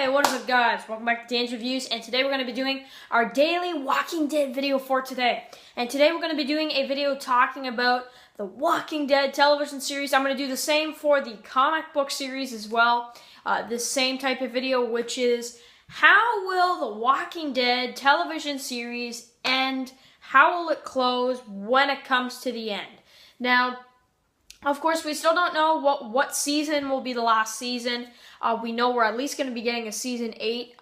Hey, what is up guys? Welcome back to Dan's Reviews, and today we're going to be doing our daily Walking Dead video for today. And today we're going to be doing a video talking about the Walking Dead television series. I'm going to do the same for the comic book series as well. This same type of video, which is how will the Walking Dead television series end? How will it close when it comes to the end? Now, of course, we still don't know what season will be the last season. We know we're at least going to be getting a season 8,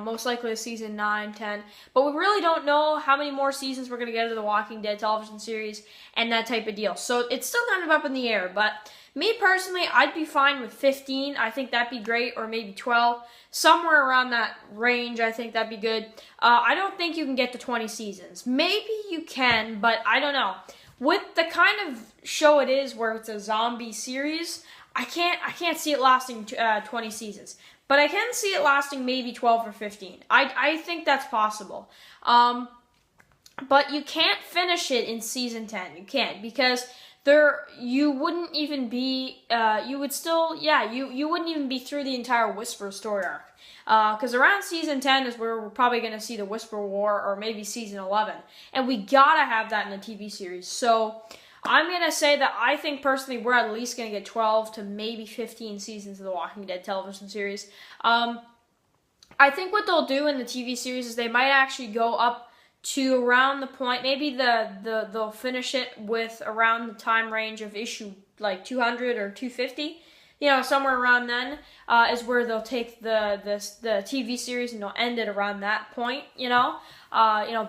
most likely a season 9, 10. But we really don't know how many more seasons we're going to get of the Walking Dead television series and that type of deal. So it's still kind of up in the air. But me personally, I'd be fine with 15. I think that'd be great, or maybe 12. Somewhere around that range, I think that'd be good. I don't think you can get to 20 seasons. Maybe you can, but I don't know. With the kind of show it is, where it's a zombie series, I can't see it lasting 20 seasons, but I can see it lasting maybe 12 or 15. I think that's possible. But you can't finish it in season 10. You can't, because you wouldn't even be you wouldn't even be through the entire Whisper story arc. Because around season 10 is where we're probably going to see the Whisper War, or maybe season 11. And we gotta have that in the TV series. So I'm going to say that I think personally we're at least going to get 12 to maybe 15 seasons of the Walking Dead television series. I think what they'll do in the TV series is they might actually go up to around the point, maybe they'll finish it with around the time range of issue like 200 or 250. Somewhere around then is where they'll take the TV series and they'll end it around that point,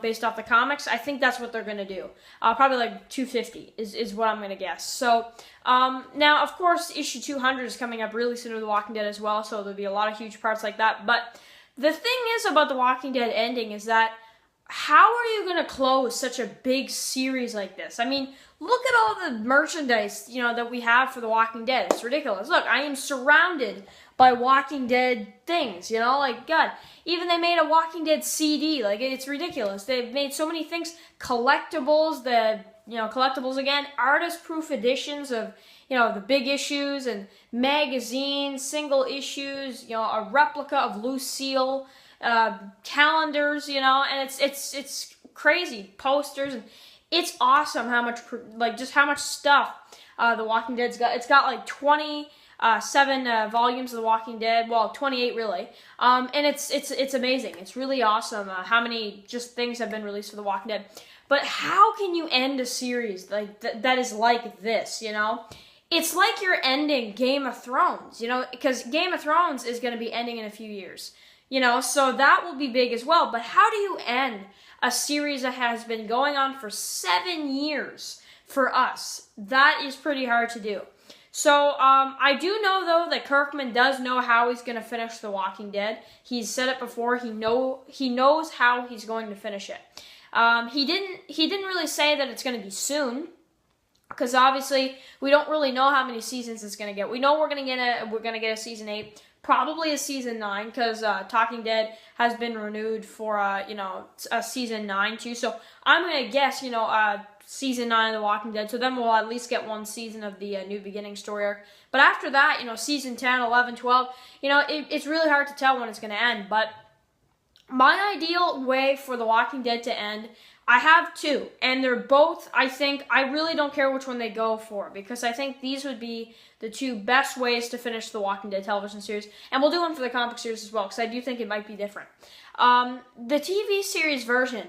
based off the comics. I think that's what they're going to do. Probably like 250 is what I'm going to guess. So, now, of course, issue 200 is coming up really soon with The Walking Dead as well, so there'll be a lot of huge parts like that. But the thing is about The Walking Dead ending is that how are you going to close such a big series like this? I mean, look at all the merchandise, that we have for The Walking Dead. It's ridiculous. Look, I am surrounded by Walking Dead things, like, God. Even they made a Walking Dead CD. Like, it's ridiculous. They've made so many things. Collectibles, collectibles again. Artist-proof editions of, the big issues and magazines, single issues, a replica of Lucille, calendars, and it's crazy. Posters, and it's awesome how much, how much stuff The Walking Dead's got. It's got like 27 volumes of The Walking Dead. Well, 28 really. And it's amazing. It's really awesome how many just things have been released for The Walking Dead. But how can you end a series like that is like this? It's like you're ending Game of Thrones. Because Game of Thrones is going to be ending in a few years. So that will be big as well. But how do you end a series that has been going on for 7 years for us? That is pretty hard to do. So I do know, though, that Kirkman does know how he's going to finish The Walking Dead. He's said it before. He knows how he's going to finish it. He didn't really say that it's going to be soon, because obviously we don't really know how many seasons it's going to get. We know we're going to get a season 8. Probably a season 9, because Talking Dead has been renewed for, a season 9 too. So I'm going to guess, season 9 of The Walking Dead. So then we'll at least get one season of the New Beginning story arc. But after that, season 10, 11, 12, it's really hard to tell when it's going to end. But my ideal way for The Walking Dead to end, I have 2, and they're both, I really don't care which one they go for, because I think these would be the 2 best ways to finish the Walking Dead television series, and we'll do one for the comic series as well, because I do think it might be different. The TV series version,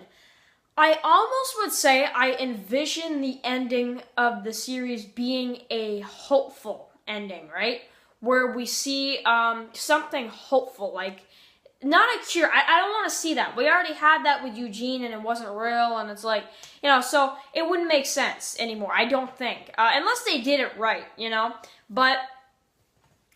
I almost would say I envision the ending of the series being a hopeful ending, right? Where we see something hopeful, like, not a cure. I don't want to see that. We already had that with Eugene, and it wasn't real, and it's like, so it wouldn't make sense anymore, I don't think. Unless they did it right, But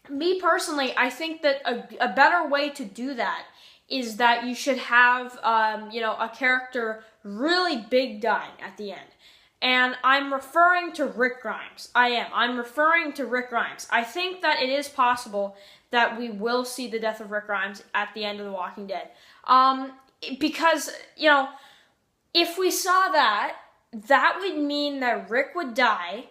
me personally, I think that a better way to do that is that you should have, a character really big dying at the end. And I'm referring to Rick Grimes. I'm referring to Rick Grimes. I think that it is possible that we will see the death of Rick Grimes at the end of The Walking Dead. Because, if we saw that, that would mean that Rick would die,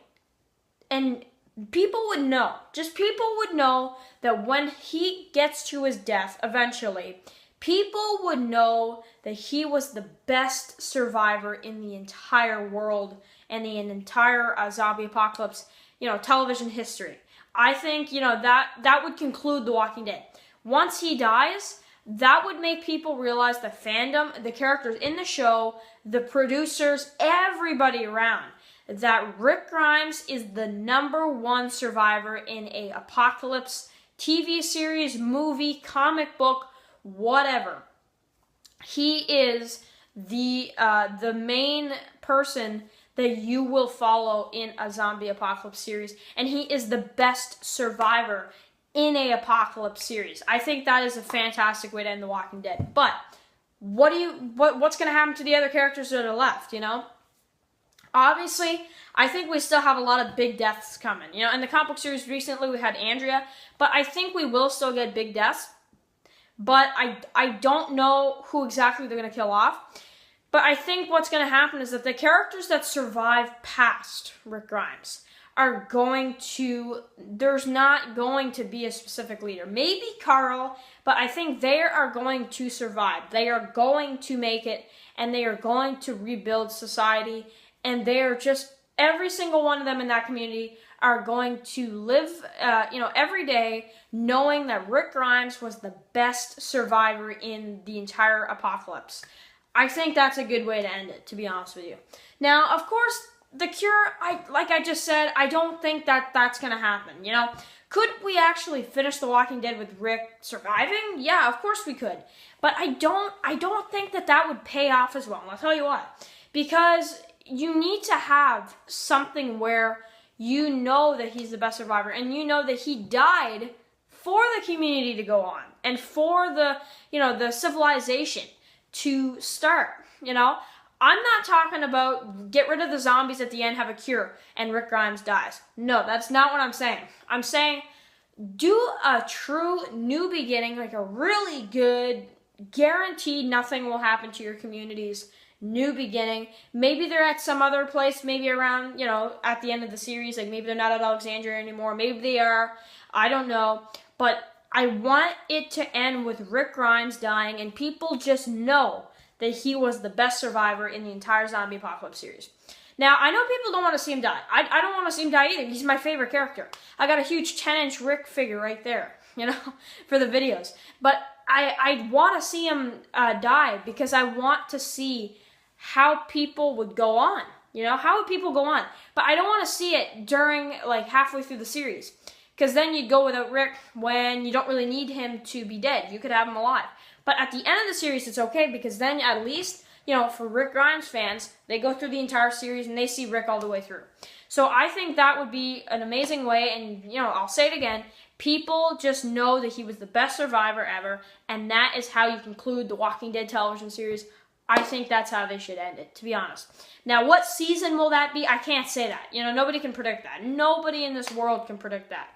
and people would know. Just people would know that when he gets to his death eventually, people would know that he was the best survivor in the entire world and the entire zombie apocalypse, television history. I think, that would conclude The Walking Dead. Once he dies, that would make people realize the fandom, the characters in the show, the producers, everybody around, that Rick Grimes is the #1 survivor in a apocalypse TV series, movie, comic book, whatever. He is the main person that you will follow in a zombie apocalypse series, and he is the best survivor in a apocalypse series. I think that is a fantastic way to end The Walking Dead. But what's going to happen to the other characters that are left, Obviously, I think we still have a lot of big deaths coming. In the comic book series recently we had Andrea, but I think we will still get big deaths. But I don't know who exactly they're going to kill off. But I think what's going to happen is that the characters that survive past Rick Grimes are there's not going to be a specific leader. Maybe Carl, but I think they are going to survive. They are going to make it, and they are going to rebuild society, and they are just, every single one of them in that community are going to live, every day knowing that Rick Grimes was the best survivor in the entire apocalypse. I think that's a good way to end it, to be honest with you. Now, of course, the cure, like I just said, I don't think that that's going to happen, Could we actually finish The Walking Dead with Rick surviving? Yeah, of course we could. But I don't think that would pay off as well, and I'll tell you why. Because you need to have something where you know that he's the best survivor, and you know that he died for the community to go on, and for the, the civilization to start, I'm not talking about get rid of the zombies at the end, have a cure, and Rick Grimes dies. No, that's not what I'm saying. I'm saying do a true new beginning, like a really good, guaranteed nothing will happen to your communities, new beginning. Maybe they're at some other place, maybe around, at the end of the series, like maybe they're not at Alexandria anymore, maybe they are, I don't know, but I want it to end with Rick Grimes dying and people just know that he was the best survivor in the entire zombie apocalypse series. Now, I know people don't want to see him die. I don't want to see him die either. He's my favorite character. I got a huge 10-inch Rick figure right there, for the videos. But I want to see him die because I want to see how people would go on. How would people go on? But I don't want to see it during, halfway through the series. Because then you'd go without Rick when you don't really need him to be dead. You could have him alive. But at the end of the series, it's okay because then at least, for Rick Grimes fans, they go through the entire series and they see Rick all the way through. So I think that would be an amazing way, and, I'll say it again, people just know that he was the best survivor ever, and that is how you conclude the Walking Dead television series. I think that's how they should end it, to be honest. Now, what season will that be? I can't say that. Nobody can predict that. Nobody in this world can predict that.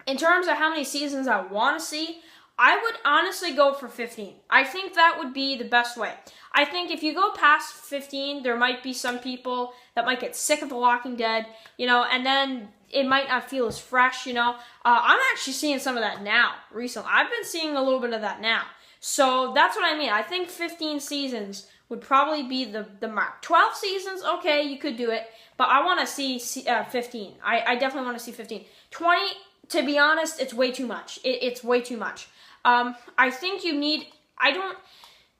In terms of how many seasons I want to see, I would honestly go for 15. I think that would be the best way. I think if you go past 15, there might be some people that might get sick of The Walking Dead, and then it might not feel as fresh, I'm actually seeing some of that now, recently. I've been seeing a little bit of that now. So that's what I mean. I think 15 seasons would probably be the mark. 12 seasons, okay, you could do it, but I want to see 15. I definitely want to see 15. 20, to be honest, it's way too much. It's way too much. I think you need, some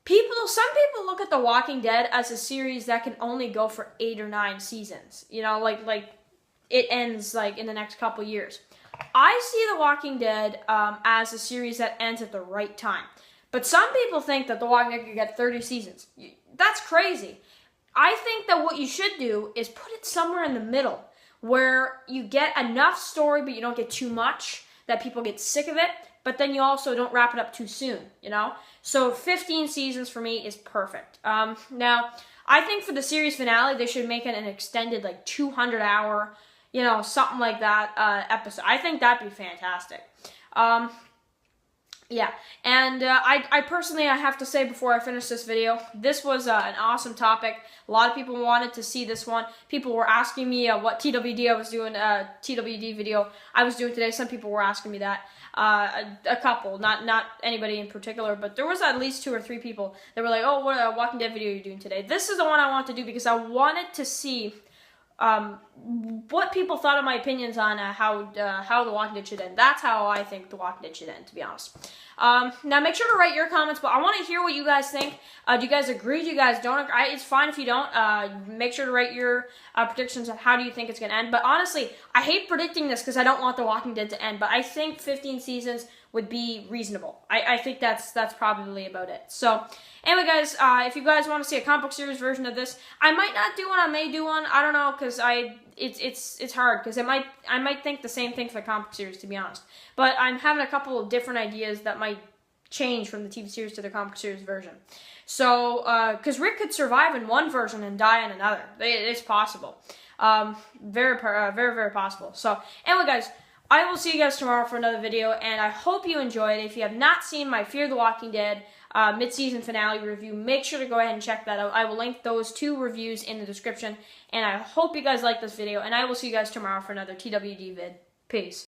people look at The Walking Dead as a series that can only go for 8 or 9 seasons. Like it ends in the next couple years. I see The Walking Dead as a series that ends at the right time. But some people think that The Walking Dead could get 30 seasons. That's crazy. I think that what you should do is put it somewhere in the middle where you get enough story but you don't get too much that people get sick of it, but then you also don't wrap it up too soon, So 15 seasons for me is perfect. Now, I think for the series finale, they should make it an extended 200-hour, something like that episode. I think that'd be fantastic. Yeah, and I personally, I have to say before I finish this video, this was an awesome topic. A lot of people wanted to see this one. People were asking me what TWD I was doing, TWD video I was doing today. Some people were asking me that. A couple, not anybody in particular, but there was at least 2 or 3 people that were like, oh, what Walking Dead video are you doing today? This is the one I want to do because I wanted to see what people thought of my opinions on how The Walking Dead should end. That's how I think The Walking Dead should end, to be honest. Now, make sure to write your comments, but I want to hear what you guys think. Do you guys agree? Do you guys don't agree? It's fine if you don't. Make sure to write your predictions on how do you think it's going to end. But honestly, I hate predicting this because I don't want The Walking Dead to end, but I think 15 seasons would be reasonable. I think that's probably about it. So, anyway, guys, if you guys want to see a comic book series version of this, I might not do one. I may do one. I don't know, because it's hard, because I might think the same thing for the comic book series, to be honest. But I'm having a couple of different ideas that might change from the TV series to the comic book series version. So, because Rick could survive in one version and die in another. It's possible. Very, very possible. So, anyway, guys, I will see you guys tomorrow for another video, and I hope you enjoyed it. If you have not seen my Fear the Walking Dead mid-season finale review, make sure to go ahead and check that out. I will link those 2 reviews in the description, and I hope you guys like this video, and I will see you guys tomorrow for another TWD vid. Peace.